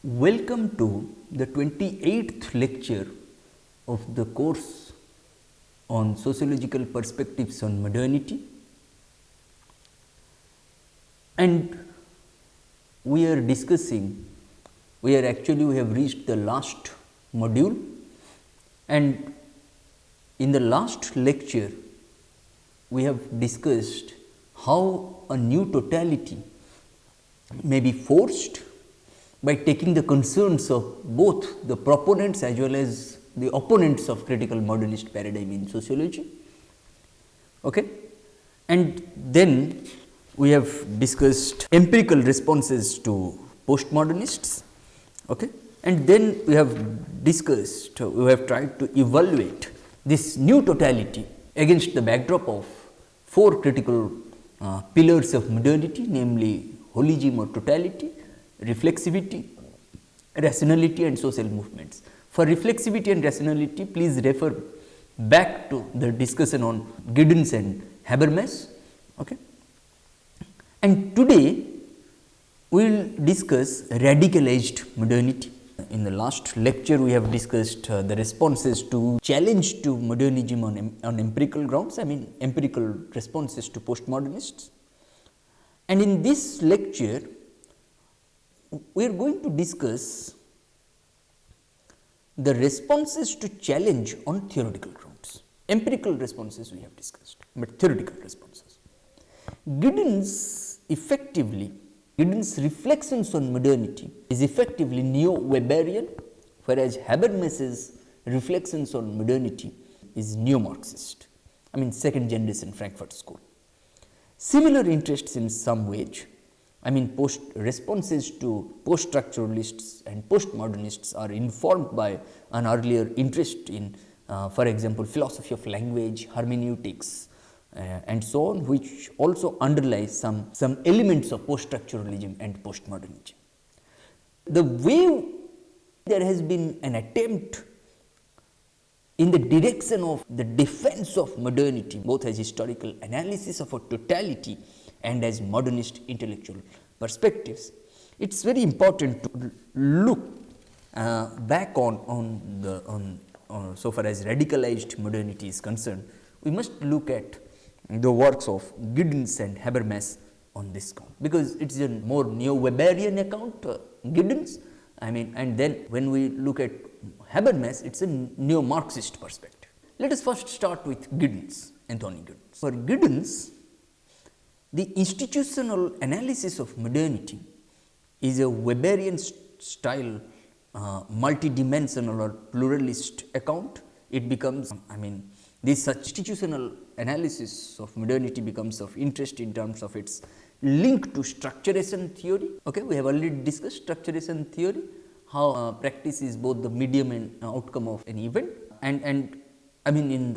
Welcome to the 28th lecture of the course on sociological perspectives on modernity, and we have reached the last module, and in the last lecture we have discussed how a new totality may be forced by taking the concerns of both the proponents as well as the opponents of critical modernist paradigm in sociology. Okay? And then we have discussed empirical responses to postmodernists, okay? And then we have tried to evaluate this new totality against the backdrop of four critical pillars of modernity, namely holism or totality, reflexivity, rationality and social movements. For reflexivity and rationality, please refer back to the discussion on Giddens and Habermas. Okay? And today we will discuss radicalized modernity. In the last lecture, we have discussed the responses to challenge to modernism on empirical grounds, empirical responses to postmodernists. And in this lecture, we are going to discuss the responses to challenge on theoretical grounds. Empirical responses we have discussed, but theoretical responses. Giddens' reflections on modernity is effectively neo-Weberian, whereas Habermas's reflections on modernity is neo-Marxist, second generation Frankfurt School. Similar interests in some ways, responses to post-structuralists and postmodernists are informed by an earlier interest in, for example, philosophy of language, hermeneutics, and so on, which also underlies some elements of post-structuralism and postmodernism. The way there has been an attempt in the direction of the defense of modernity, both as historical analysis of a totality and as modernist intellectual perspectives, it is very important to look back on so far as radicalized modernity is concerned. We must look at the works of Giddens and Habermas on this count, because it is a more neo-Weberian account, Giddens, and then when we look at Habermas, it is a neo-Marxist perspective. Let us first start with Giddens, Anthony Giddens. For Giddens, the institutional analysis of modernity is a Weberian style, multidimensional or pluralist account. It becomes, this institutional analysis of modernity becomes of interest in terms of its link to structuration theory. Okay, we have already discussed structuration theory, how practice is both the medium and outcome of an event, and Giddens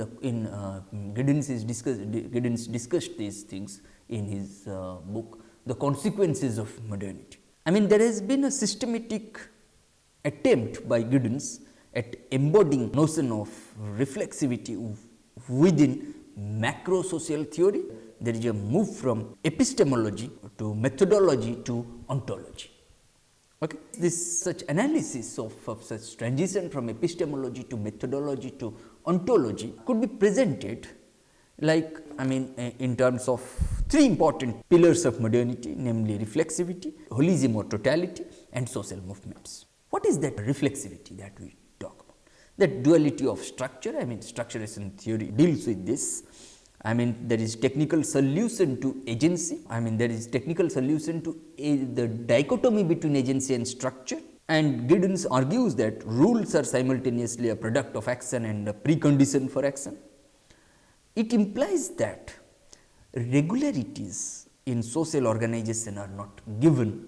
discussed these things in his book, The Consequences of Modernity. There has been a systematic attempt by Giddens at embodying notion of reflexivity within macro social theory. There is a move from epistemology to methodology to ontology. Okay. This such analysis of such transition from epistemology to methodology to ontology could be presented like in terms of three important pillars of modernity, namely reflexivity, holism or totality, and social movements. What is that reflexivity that we talk about? That duality of structure, structuration theory deals with this. There is technical solution to agency, there is technical solution to the dichotomy between agency and structure, and Giddens argues that rules are simultaneously a product of action and a precondition for action. It implies that regularities in social organization are not given,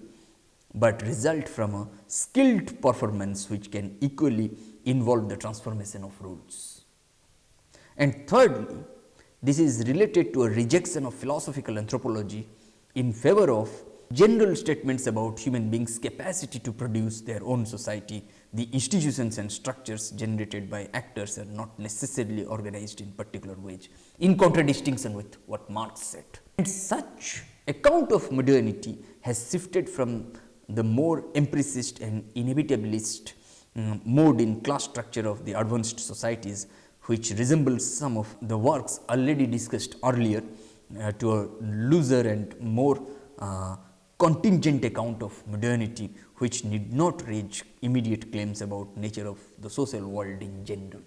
but result from a skilled performance which can equally involve the transformation of rules. And thirdly, this is related to a rejection of philosophical anthropology in favor of general statements about human beings' capacity to produce their own society. The institutions and structures generated by actors are not necessarily organized in particular ways, in contradistinction with what Marx said. And such account of modernity has shifted from the more empiricist and inevitabilist mode in class structure of the advanced societies, which resembles some of the works already discussed earlier, to a looser and more contingent account of modernity, which need not raise immediate claims about nature of the social world in general,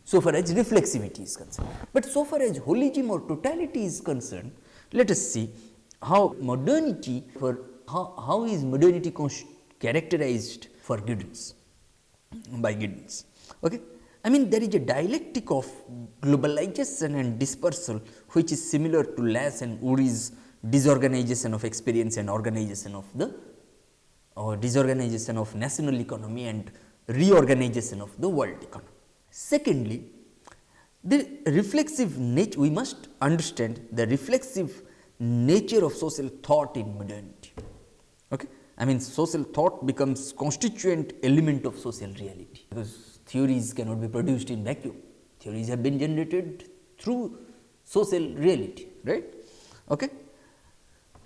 so far as reflexivity is concerned. But so far as holism or totality is concerned, let us see how modernity, how is modernity characterized for Giddens, by Giddens. Okay? I mean, there is a dialectic of globalization and dispersal, which is similar to Lass and Uri's disorganization of experience and organization of the disorganization of national economy and reorganization of the world economy. Secondly, the reflexive nature, we must understand the reflexive nature of social thought in modernity. Okay? I mean, social thought becomes constituent element of social reality, because theories cannot be produced in vacuum. Theories have been generated through social reality, right? Okay?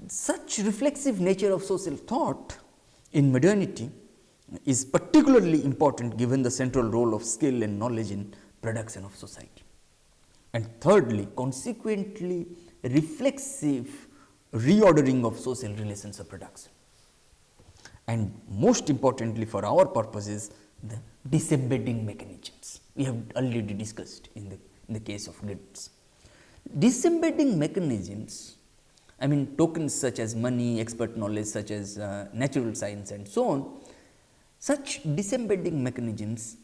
Such reflexive nature of social thought in modernity is particularly important given the central role of skill and knowledge in production of society. And thirdly, consequently reflexive reordering of social relations of production. And most importantly for our purposes, the disembedding mechanisms we have already discussed in the case of Giddens. Disembedding mechanisms, I mean tokens such as money, expert knowledge such as natural science and so on, such disembedding mechanisms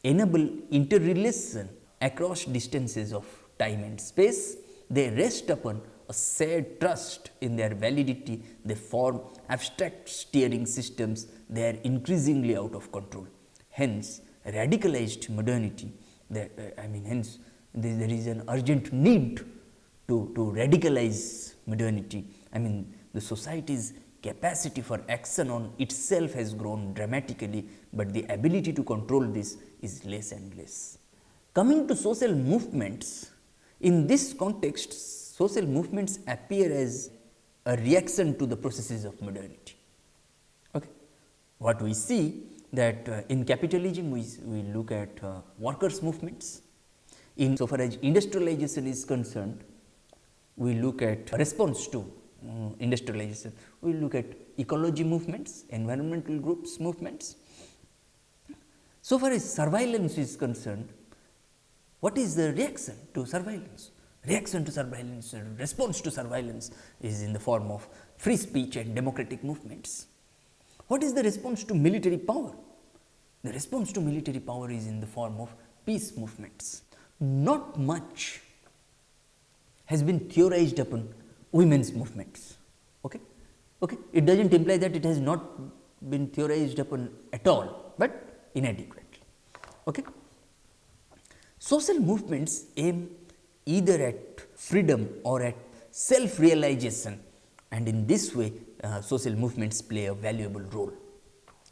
enable interrelation across distances of time and space. They rest upon a shared trust in their validity. They form abstract steering systems. They are increasingly out of control. Hence, radicalized modernity, hence there is an urgent need to radicalize modernity. I mean, the society's capacity for action on itself has grown dramatically, but the ability to control this is less and less. Coming to social movements, in this context, social movements appear as a reaction to the processes of modernity. Okay. What we see that in capitalism, we look at workers' movements. In so far as industrialization is concerned, we look at response to industrialization. We look at ecology movements, environmental groups movements. So far as surveillance is concerned, what is the reaction to surveillance? Reaction to surveillance, response to surveillance is in the form of free speech and democratic movements. What is the response to military power? The response to military power is in the form of peace movements. Not much has been theorized upon women's movements. Okay? Okay? It does not imply that it has not been theorized upon at all, but inadequately. Okay? Social movements aim either at freedom or at self-realization, and in this way social movements play a valuable role.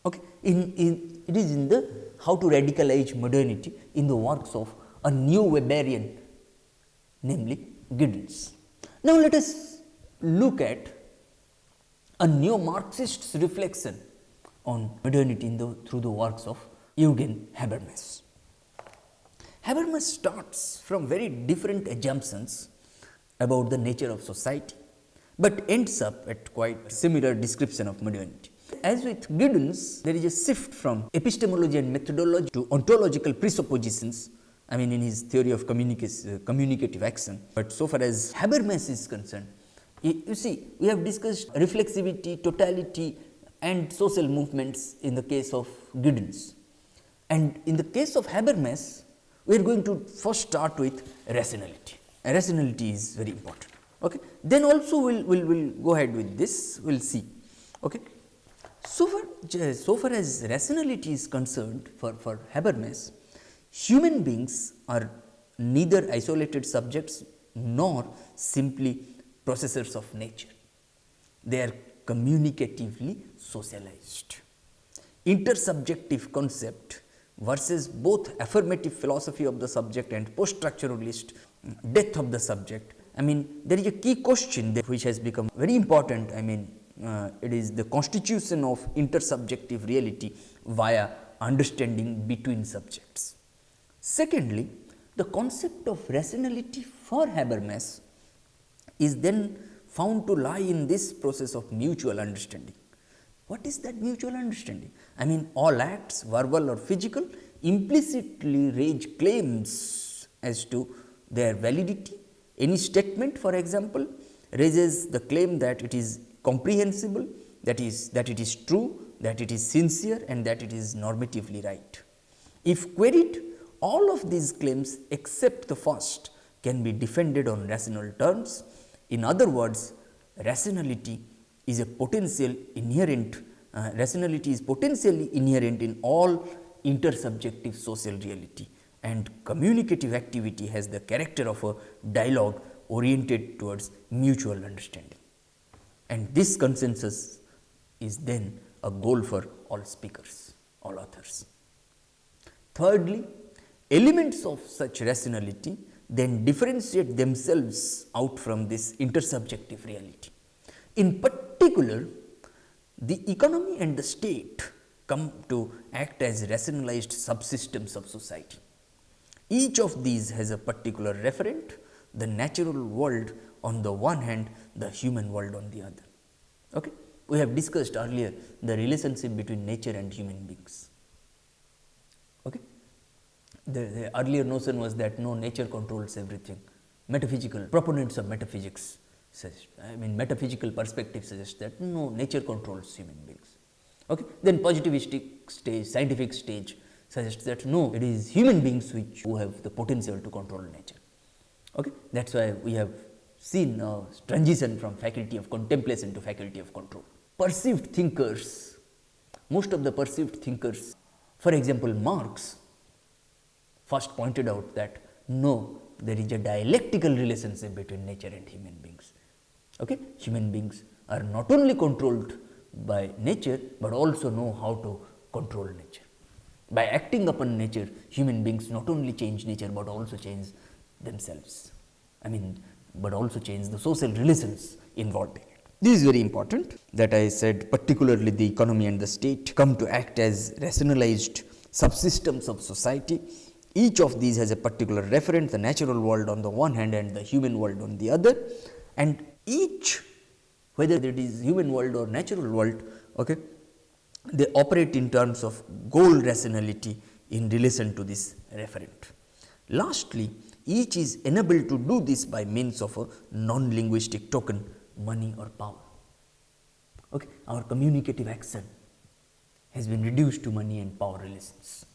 Okay. It is in the how to radicalize modernity in the works of a new Weberian, namely Giddens. Now let us look at a neo-Marxist's reflection on modernity through the works of Eugen Habermas. Habermas starts from very different assumptions about the nature of society, but ends up at quite similar description of modernity. As with Giddens, there is a shift from epistemology and methodology to ontological presuppositions, I mean in his theory of communicative action. But so far as Habermas is concerned, you see, we have discussed reflexivity, totality and social movements in the case of Giddens. And in the case of Habermas, we are going to first start with rationality. Rationality is very important. Okay. Then also we'll go ahead with this, we'll see. Okay. So far as rationality is concerned for Habermas, human beings are neither isolated subjects nor simply processors of nature. They are communicatively socialized. Intersubjective concept versus both affirmative philosophy of the subject and post-structuralist death of the subject. I mean, there is a key question which has become very important, I mean, it is the constitution of intersubjective reality via understanding between subjects. Secondly, the concept of rationality for Habermas is then found to lie in this process of mutual understanding. What is that mutual understanding? I mean, all acts, verbal or physical, implicitly raise claims as to their validity. Any statement, for example, raises the claim that it is comprehensible, that it is true, that it is sincere, and that it is normatively right. If queried, all of these claims except the first can be defended on rational terms. In other words, rationality is potentially inherent in all intersubjective social reality, and communicative activity has the character of a dialogue oriented towards mutual understanding. And this consensus is then a goal for all speakers, all authors. Thirdly, elements of such rationality then differentiate themselves out from this intersubjective reality. In particular, the economy and the state come to act as rationalized subsystems of society. Each of these has a particular referent, the natural world on the one hand, the human world on the other. Okay? We have discussed earlier the relationship between nature and human beings. Okay? The earlier notion was that no, nature controls everything. Metaphysical proponents of metaphysics suggest, metaphysical perspective suggests that no, nature controls human beings. Okay? Then positivistic stage, scientific stage suggests that no, it is human beings who have the potential to control nature. Okay? That is why we have seen a transition from faculty of contemplation to faculty of control. Perceived thinkers, most of the perceived thinkers, for example, Marx first pointed out that no, there is a dialectical relationship between nature and human beings. Okay? Human beings are not only controlled by nature, but also know how to control nature. By acting upon nature, human beings not only change nature, but also change themselves. But also change the social relations involved in it. This is very important that I said, particularly the economy and the state come to act as rationalized subsystems of society. Each of these has a particular referent, the natural world on the one hand and the human world on the other, and each, whether it is human world or natural world, okay, they operate in terms of goal rationality in relation to this referent. Lastly, each is enabled to do this by means of a non-linguistic token, money or power. Okay. Our communicative action has been reduced to money and power relations.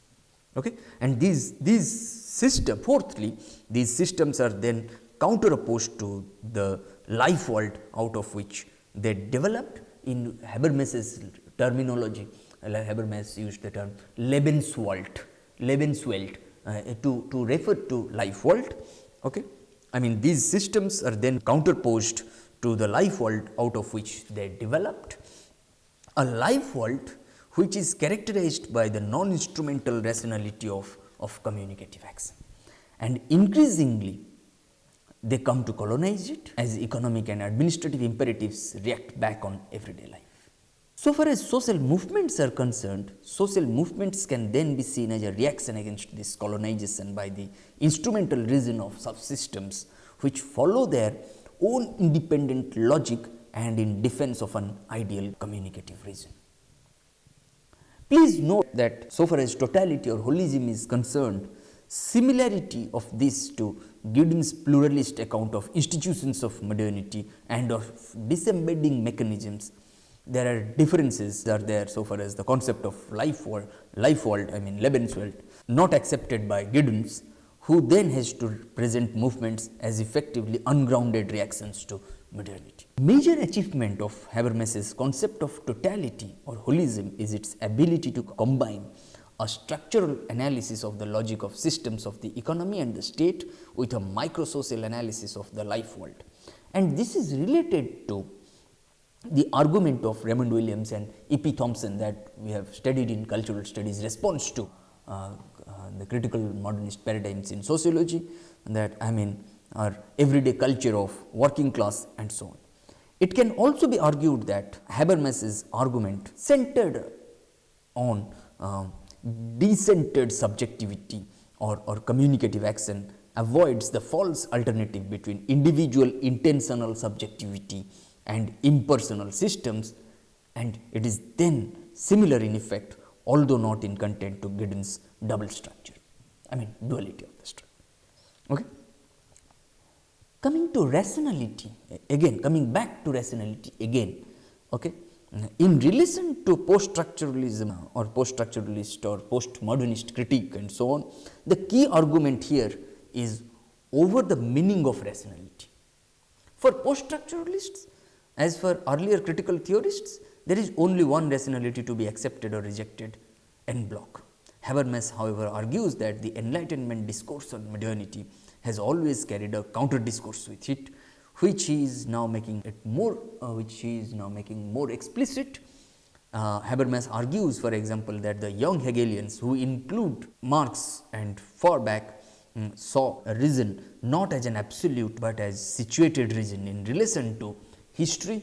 Okay. And these systems, fourthly, these systems are then counteropposed to the life world out of which they developed. In Habermas's terminology, Habermas used the term Lebenswelt to refer to life world. Okay. These systems are then counterposed to the life world out of which they developed. A life world which is characterized by the non-instrumental rationality of communicative action. And increasingly, they come to colonize it as economic and administrative imperatives react back on everyday life. So far as social movements are concerned, social movements can then be seen as a reaction against this colonization by the instrumental reason of subsystems which follow their own independent logic and in defense of an ideal communicative reason. Please note that so far as totality or holism is concerned, similarity of this to Giddens' pluralist account of institutions of modernity and of disembedding mechanisms, there are differences are there so far as the concept of life world, Lebenswelt, not accepted by Giddens, who then has to present movements as effectively ungrounded reactions to modernity. Major achievement of Habermas's concept of totality or holism is its ability to combine a structural analysis of the logic of systems of the economy and the state with a microsocial analysis of the life world. And this is related to the argument of Raymond Williams and E.P. Thompson that we have studied in cultural studies response to the critical modernist paradigms in sociology, that our everyday culture of working class and so on. It can also be argued that Habermas's argument centered on decentered subjectivity or communicative action avoids the false alternative between individual intentional subjectivity and impersonal systems, and it is then similar in effect, although not in content, to Giddens' double structure, duality of the structure. Okay. Coming to rationality, again coming back to rationality again, okay. In relation to post-structuralism or post-structuralist or post-modernist critique and so on, the key argument here is over the meaning of rationality. For post-structuralists, as for earlier critical theorists, there is only one rationality to be accepted or rejected, en bloc. Habermas, however, argues that the Enlightenment discourse on modernity has always carried a counter discourse with it, which he is now making more explicit. Habermas argues, for example, that the young Hegelians, who include Marx and Feuerbach, saw a reason not as an absolute but as situated reason in relation to history,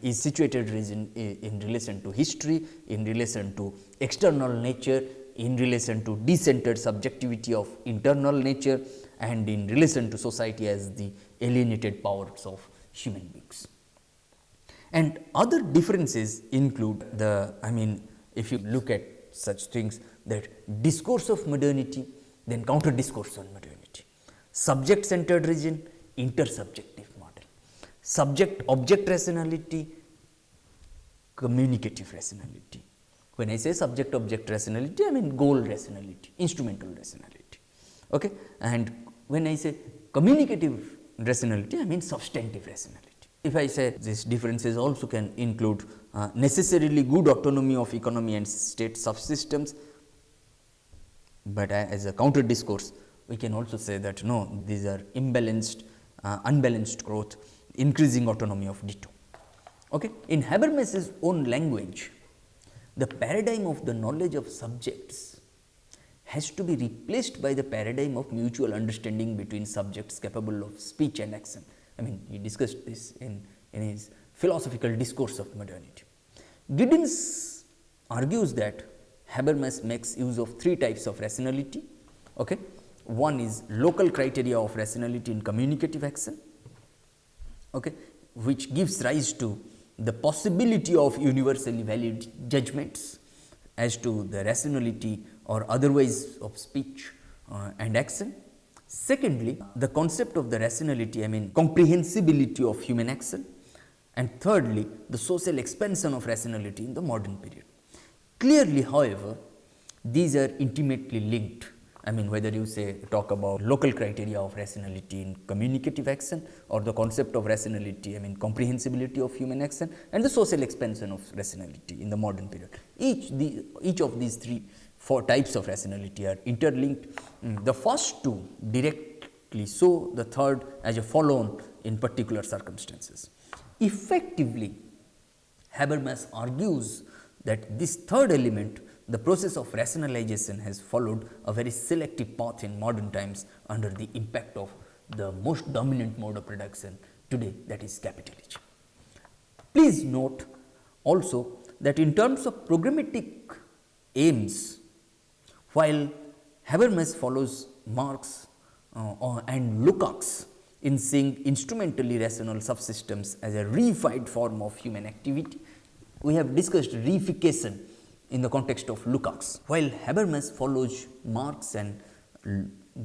is situated reason in relation to history, in relation to external nature, in relation to decentered subjectivity of internal nature, and in relation to society as the alienated powers of human beings. And other differences include if you look at such things, that discourse of modernity, then counter discourse on modernity, subject centered reason, intersubjective model, subject object rationality, communicative rationality. When I say subject object rationality, I mean goal rationality, instrumental rationality. Okay? And when I say communicative rationality, I mean substantive rationality. If I say these differences also can include necessarily good autonomy of economy and state subsystems, but as a counter discourse, we can also say that no, these are imbalanced, unbalanced growth, increasing autonomy of ditto. Okay? In Habermas's own language, the paradigm of the knowledge of subjects has to be replaced by the paradigm of mutual understanding between subjects capable of speech and action. He discussed this in his philosophical discourse of modernity. Giddens argues that Habermas makes use of three types of rationality. Okay? One is local criteria of rationality in communicative action, okay, which gives rise to the possibility of universally valid judgments as to the rationality or otherwise of speech and action. Secondly, the concept of the rationality, comprehensibility of human action. And thirdly, the social expansion of rationality in the modern period. Clearly, however, these are intimately linked. Whether you talk about local criteria of rationality in communicative action, or the concept of rationality, comprehensibility of human action, and the social expansion of rationality in the modern period. Each of these four types of rationality are interlinked. The first two directly so, the third as a follow-on in particular circumstances. Effectively, Habermas argues that this third element, the process of rationalization, has followed a very selective path in modern times under the impact of the most dominant mode of production today, that is capitalism. Please note also that in terms of programmatic aims, while Habermas follows Marx and Lukács in seeing instrumentally rational subsystems as a reified form of human activity, we have discussed reification in the context of Lukács, while Habermas follows Marx and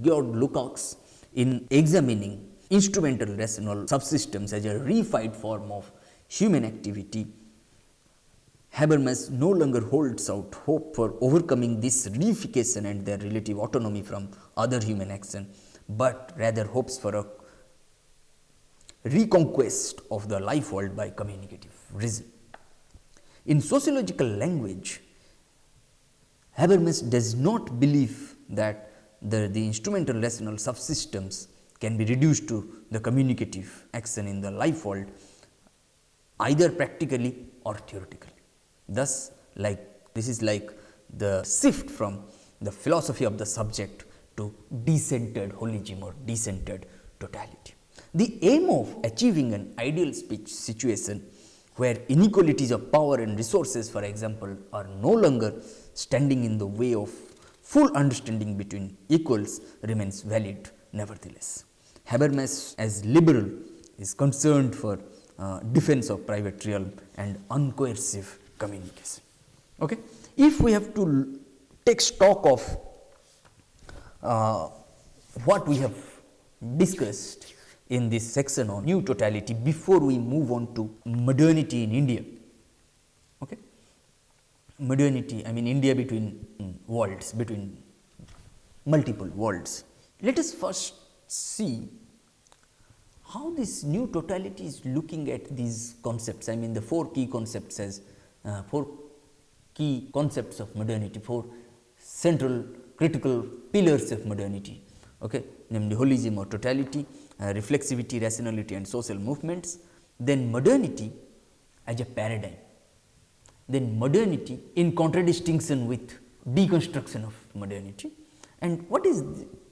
Georg Lukács in examining instrumental rational subsystems as a reified form of human activity. Habermas no longer holds out hope for overcoming this reification and their relative autonomy from other human action, but rather hopes for a reconquest of the life world by communicative reason. In sociological language, Habermas does not believe that the instrumental rational subsystems can be reduced to the communicative action in the life world, either practically or theoretically. Thus, this is like the shift from the philosophy of the subject to decentered holism or decentered totality. The aim of achieving an ideal speech situation where inequalities of power and resources, for example, are no longer standing in the way of full understanding between equals remains valid nevertheless. Habermas, as liberal, is concerned for defense of private realm and uncoercive communication. Okay? If we have to take stock of what we have discussed in this section on new totality before we move on to modernity in India. Okay? Modernity, I mean India between worlds, between multiple worlds. Let us first see how this new totality is looking at these concepts. I mean the four key concepts as four key concepts of modernity, four central critical pillars of modernity, okay, namely holism or totality, reflexivity, rationality and social movements, then modernity as a paradigm, then modernity in contradistinction with deconstruction of modernity, and what is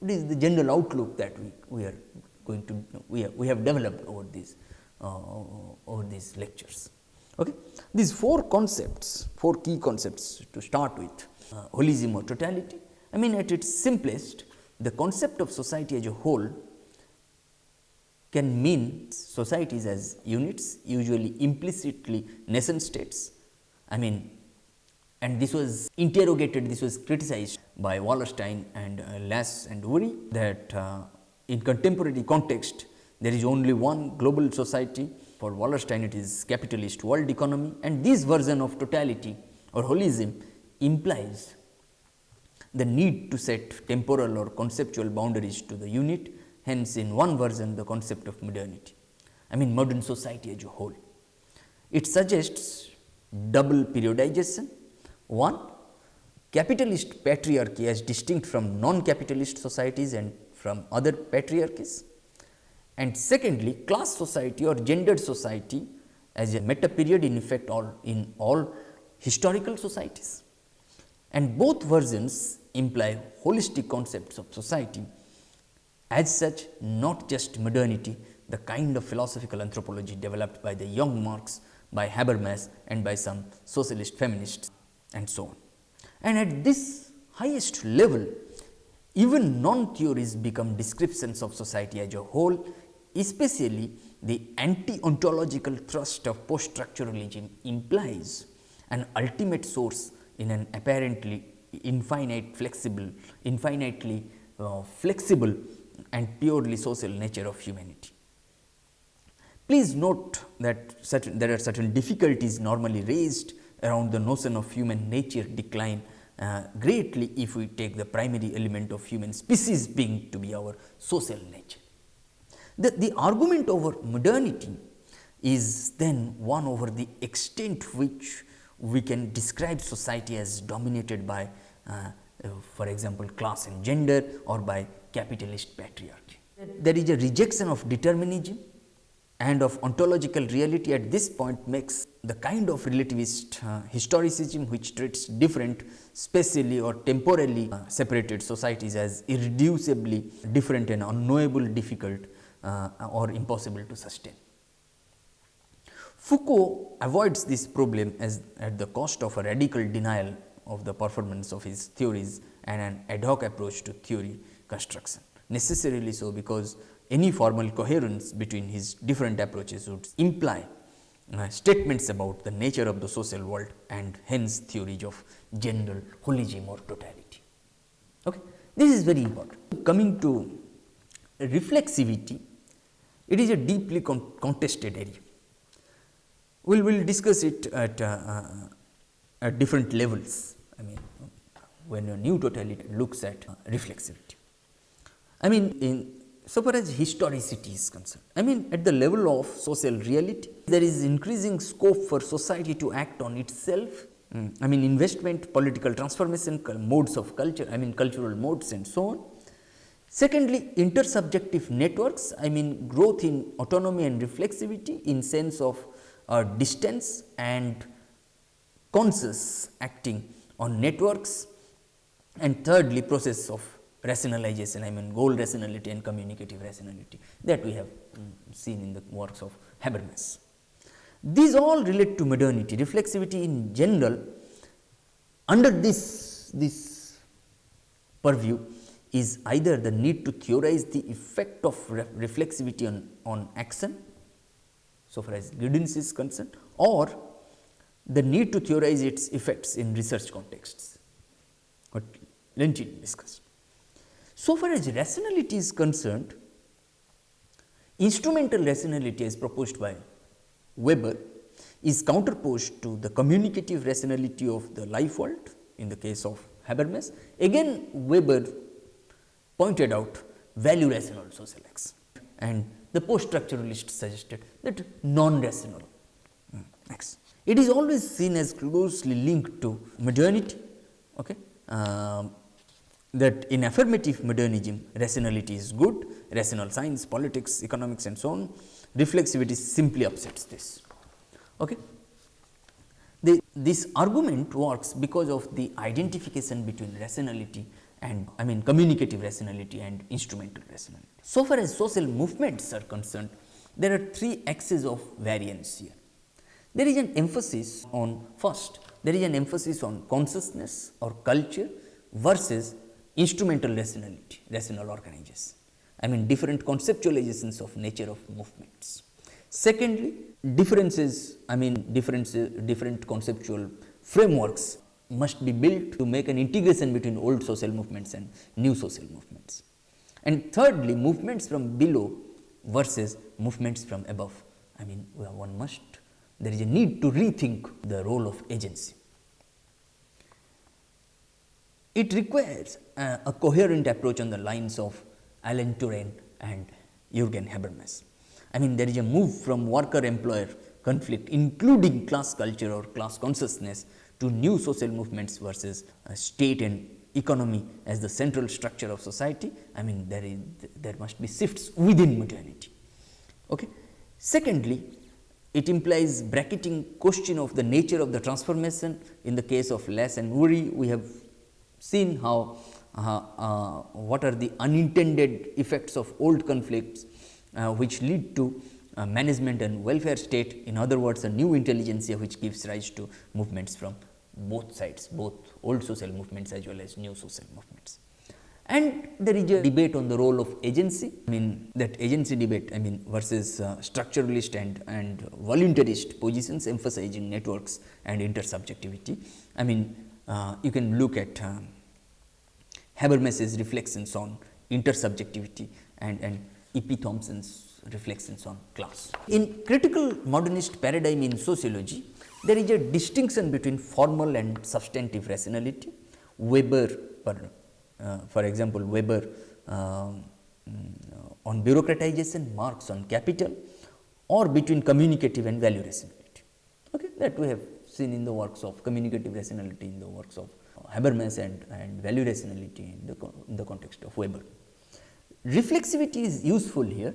the general outlook that we are going to we have developed over these lectures. Okay. These four concepts, four key concepts to start with, holism or totality. I mean at its simplest, the concept of society as a whole can mean societies as units, usually implicitly nation states. I mean, and this was interrogated, this was criticized by Wallerstein and Lass and Urey, that in contemporary context there is only one global society. For Wallerstein it is capitalist world economy, and this version of totality or holism implies the need to set temporal or conceptual boundaries to the unit. Hence, in one version the concept of modernity, I mean modern society as a whole. It suggests double periodization. One, capitalist patriarchy as distinct from non-capitalist societies and from other patriarchies, and secondly, class society or gendered society as a meta period in effect in all historical societies. And both versions imply holistic concepts of society. As such, not just modernity, the kind of philosophical anthropology developed by the young Marx, by Habermas and by some socialist feminists and so on. And at this highest level, even non-theories become descriptions of society as a whole, especially the anti-ontological thrust of post-structuralism implies an ultimate source in an apparently infinitely flexible and purely social nature of humanity. Please note that there are certain difficulties normally raised around the notion of human nature decline greatly if we take the primary element of human species being to be our social nature. The argument over modernity is then one over the extent which we can describe society as dominated by for example, class and gender or by capitalist patriarchy. There is a rejection of determinism and of ontological reality at this point makes the kind of relativist historicism which treats different spatially or temporally separated societies as irreducibly different and unknowable, difficult or impossible to sustain. Foucault avoids this problem as at the cost of a radical denial of the performance of his theories and an ad hoc approach to theory construction. Necessarily so, because any formal coherence between his different approaches would imply statements about the nature of the social world and hence theories of general holism or totality. Okay. This is very important. Coming to reflexivity, it is a deeply contested area. We will discuss it at different levels. I mean, when a new totality looks at reflexivity. I mean, so far as historicity is concerned, I mean, at the level of social reality, there is increasing scope for society to act on itself. I mean, investment, political transformation, modes of culture, I mean, cultural modes and so on. Secondly, intersubjective networks, I mean, growth in autonomy and reflexivity in sense of distance and conscious acting on networks. And thirdly, process of rationalization, I mean goal rationality and communicative rationality, that we have seen in the works of Habermas. These all relate to modernity. Reflexivity in general, under this purview, is either the need to theorize the effect of reflexivity on action, so far as Giddens is concerned, or the need to theorize its effects in research contexts, what Lentin discussed. So far as rationality is concerned, instrumental rationality as proposed by Weber is counterposed to the communicative rationality of the life world in the case of Habermas. Again, Weber pointed out value rational social acts, and the post-structuralists suggested that non-rational acts. It is always seen as closely linked to modernity, okay? That in affirmative modernism, rationality is good, rational science, politics, economics and so on. Reflexivity simply upsets this. Okay? This argument works because of the identification between rationality and communicative rationality and instrumental rationality. So far as social movements are concerned, there are three axes of variance here. There is an emphasis on, first, there is an emphasis on consciousness or culture versus instrumental rationality, rational organization. Different conceptualizations of nature of movements. Secondly, differences, different conceptual frameworks must be built to make an integration between old social movements and new social movements. And thirdly, movements from below versus movements from above. There is a need to rethink the role of agency. It requires a coherent approach on the lines of Alan Turing and Jürgen Habermas. There is a move from worker-employer conflict, including class culture or class consciousness, to new social movements versus state and economy as the central structure of society. There must be shifts within modernity. Okay. Secondly, it implies bracketing question of the nature of the transformation. In the case of Lass and Worry, we have seen how what are the unintended effects of old conflicts which lead to management and welfare state. In other words, a new intelligentsia which gives rise to movements from both sides, both old social movements as well as new social movements. And there is a debate on the role of agency. That agency debate, versus structuralist and voluntarist positions emphasizing networks and intersubjectivity. You can look at Habermas's reflections on intersubjectivity and E.P. Thompson's reflections on class. In critical modernist paradigm in sociology, there is a distinction between formal and substantive rationality. Weber, for example, Weber on bureaucratization, Marx on capital, or between communicative and value rationality. Okay, that we have seen in the works of communicative rationality, in the works of Habermas, and value rationality in the context of Weber. Reflexivity is useful here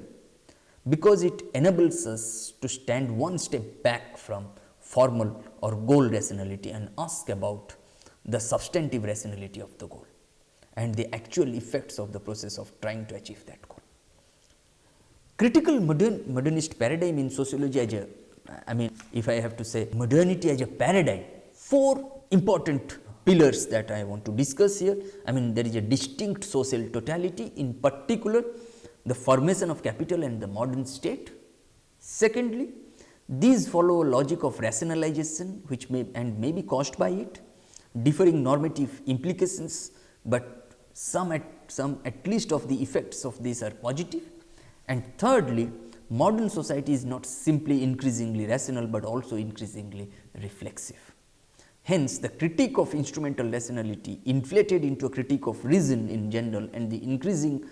because it enables us to stand one step back from formal or goal rationality and ask about the substantive rationality of the goal and the actual effects of the process of trying to achieve that goal. Critical modernist paradigm in sociology as if I have to say modernity as a paradigm, four important pillars that I want to discuss here. There is a distinct social totality, in particular the formation of capital and the modern state. Secondly, these follow a logic of rationalization which may be caused by it, differing normative implications, but some at least of the effects of these are positive. And thirdly, modern society is not simply increasingly rational, but also increasingly reflexive. Hence, the critique of instrumental rationality inflated into a critique of reason in general, and the increasing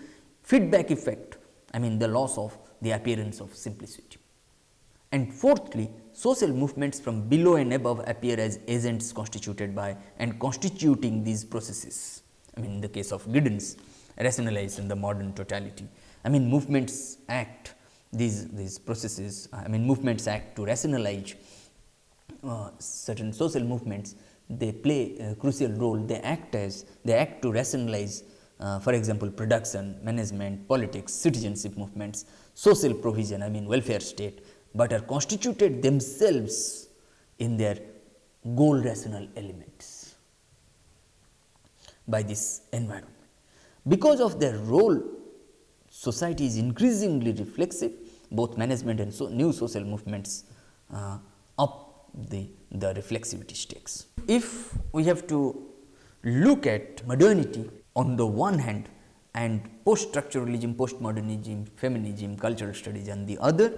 feedback effect, the loss of the appearance of simplicity. And fourthly, social movements from below and above appear as agents constituted by and constituting these processes. In the case of Giddens, rationalize in the modern totality. Movements act, these processes, movements act to rationalize certain social movements. They play a crucial role. They act to rationalize for example, production, management, politics, citizenship movements, social provision, I mean welfare state, but are constituted themselves in their goal rational elements by this environment. Because of their role, society is increasingly reflexive, both management and new social movements up the reflexivity stakes. If we have to look at modernity on the one hand and post-structuralism, postmodernism, feminism, cultural studies on the other,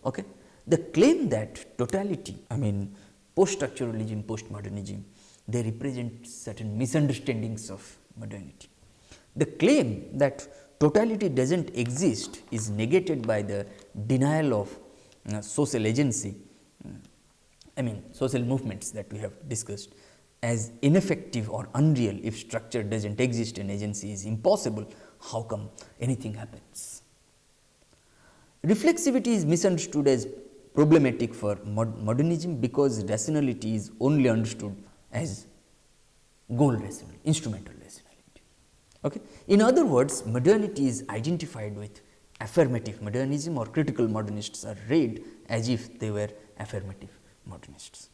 okay, the claim that totality, I mean post-structuralism, postmodernism, they represent certain misunderstandings of modernity. The claim that totality does not exist is negated by the denial of social agency, I mean social movements that we have discussed, as ineffective or unreal. If structure does not exist and agency is impossible, how come anything happens? Reflexivity is misunderstood as problematic for modernism because rationality is only understood as goal rational, instrumental rationality. Okay? In other words, modernity is identified with affirmative modernism, or critical modernists are read as if they were affirmative modernists.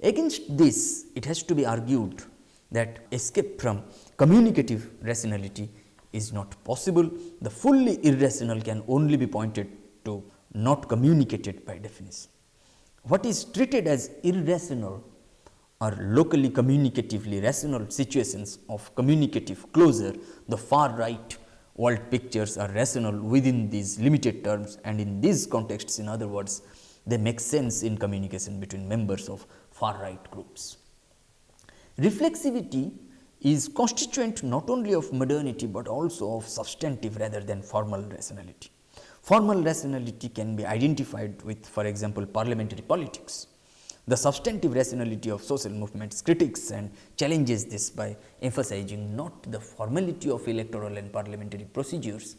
Against this, it has to be argued that escape from communicative rationality is not possible. The fully irrational can only be pointed to not communicated by definition. What is treated as irrational are locally communicatively rational situations of communicative closure. The far right world pictures are rational within these limited terms, and in these contexts, in other words, they make sense in communication between members of far right groups. Reflexivity is constituent not only of modernity but also of substantive rather than formal rationality. Formal rationality can be identified with, for example, parliamentary politics. The substantive rationality of social movements critiques and challenges this by emphasizing not the formality of electoral and parliamentary procedures,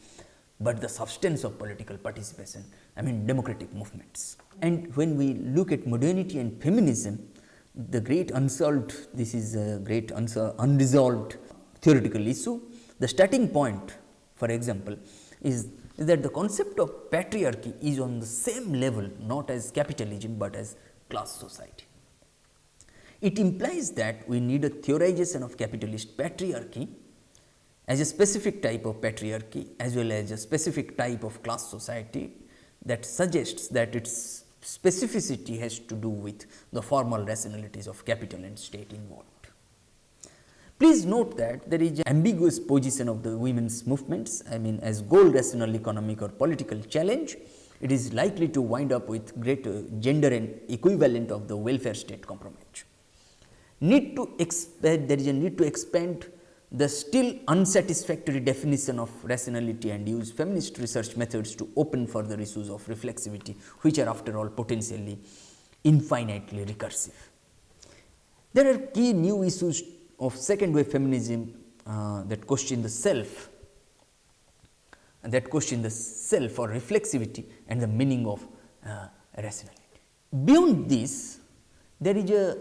but the substance of political participation, I mean democratic movements. And when we look at modernity and feminism, the great unsolved, this is a great unresolved theoretical issue. The starting point, for example, is that the concept of patriarchy is on the same level, not as capitalism but as class society. It implies that we need a theorization of capitalist patriarchy as a specific type of patriarchy as well as a specific type of class society that suggests that its specificity has to do with the formal rationalities of capital and state involved. Please note that there is an ambiguous position of the women's movements, I mean as goal rational economic or political challenge. It is likely to wind up with greater gender and equivalent of the welfare state compromise. There is a need to expand the still unsatisfactory definition of rationality and use feminist research methods to open further issues of reflexivity, which are after all potentially infinitely recursive. There are key new issues of second wave feminism that question the self, or reflexivity and the meaning of rationality. Beyond this, there is a